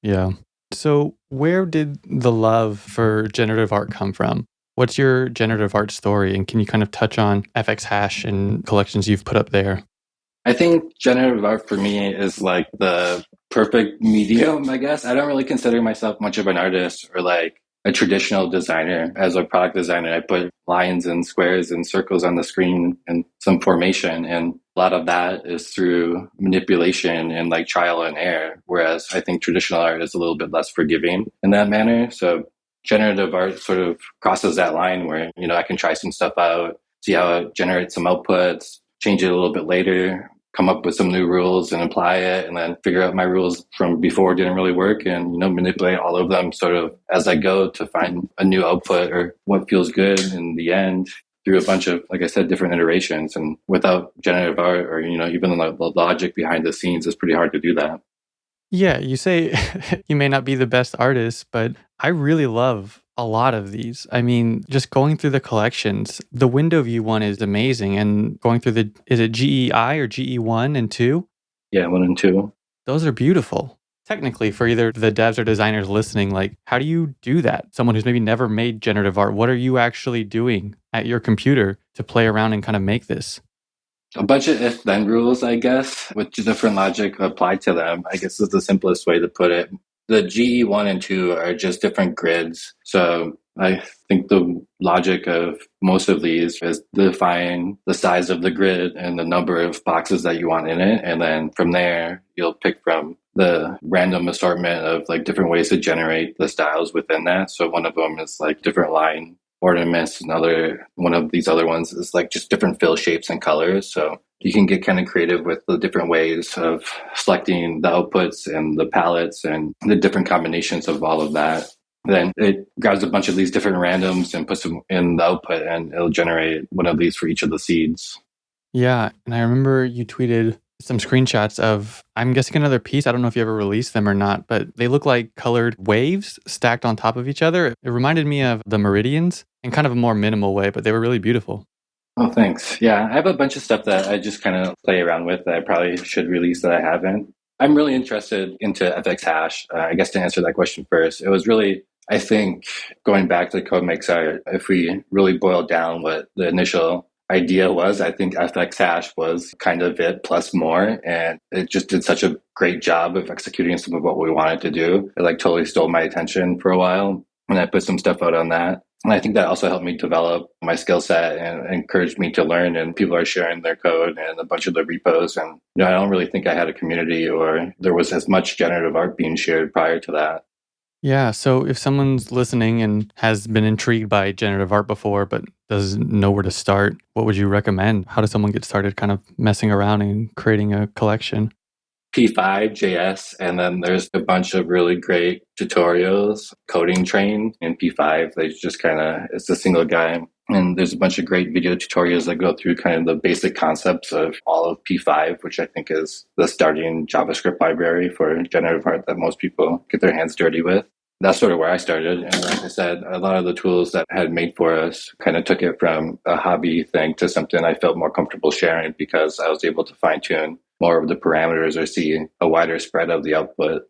Yeah. So where did the love for generative art come from? What's your generative art story? And can you kind of touch on FX hash and collections you've put up there? I think generative art for me is like the perfect medium, I guess. I don't really consider myself much of an artist or like a traditional designer. As a product designer, I put lines and squares and circles on the screen and some formation. And a lot of that is through manipulation and like trial and error. Whereas I think traditional art is a little bit less forgiving in that manner. So generative art sort of crosses that line where, I can try some stuff out, see how it generates some outputs, change it a little bit later, come up with some new rules and apply it, and then figure out my rules from before didn't really work, and manipulate all of them sort of as I go to find a new output or what feels good in the end through a bunch of, like I said, different iterations. And without generative art or even the logic behind the scenes, it's pretty hard to do that. Yeah, you say you may not be the best artist, but I really love a lot of these. I mean, just going through the collections, the window view one is amazing. And going through is it GEI or GE1 and 2? Yeah, one and two. Those are beautiful. Technically, for either the devs or designers listening, like, how do you do that? Someone who's maybe never made generative art, what are you actually doing at your computer to play around and kind of make this? A bunch of if then rules, I guess, with different logic applied to them, I guess is the simplest way to put it. The GE1 and 2 are just different grids. So I think the logic of most of these is define the size of the grid and the number of boxes that you want in it. And then from there, you'll pick from the random assortment of like different ways to generate the styles within that. So one of them is like different line ornaments. Another one of these other ones is like just different fill shapes and colors. So you can get kind of creative with the different ways of selecting the outputs and the palettes and the different combinations of all of that. Then it grabs a bunch of these different randoms and puts them in the output, and it'll generate one of these for each of the seeds. Yeah, and I remember you tweeted some screenshots of, I'm guessing another piece. I don't know if you ever released them or not, but they look like colored waves stacked on top of each other. It reminded me of the meridians in kind of a more minimal way, but they were really beautiful. Oh, thanks. Yeah, I have a bunch of stuff that I just kind of play around with that I probably should release that I haven't. I'm really interested into FX hash. I guess to answer that question first, it was really, I think, going back to Code Makes Art, if we really boil down what the initial idea was, I think FX hash was kind of it plus more. And it just did such a great job of executing some of what we wanted to do. It like totally stole my attention for a while. And I put some stuff out on that. And I think that also helped me develop my skill set and encouraged me to learn. And people are sharing their code and a bunch of the repos. And I don't really think I had a community or there was as much generative art being shared prior to that. Yeah, so if someone's listening and has been intrigued by generative art before, but doesn't know where to start, what would you recommend? How does someone get started kind of messing around and creating a collection? P5, JS, and then there's a bunch of really great tutorials. Coding Train in P5, they just kind of, it's a single guy. And there's a bunch of great video tutorials that go through kind of the basic concepts of all of P5, which I think is the starting JavaScript library for generative art that most people get their hands dirty with. That's sort of where I started. And like I said, a lot of the tools that I had made for us kind of took it from a hobby thing to something I felt more comfortable sharing because I was able to fine tune more of the parameters or see a wider spread of the output.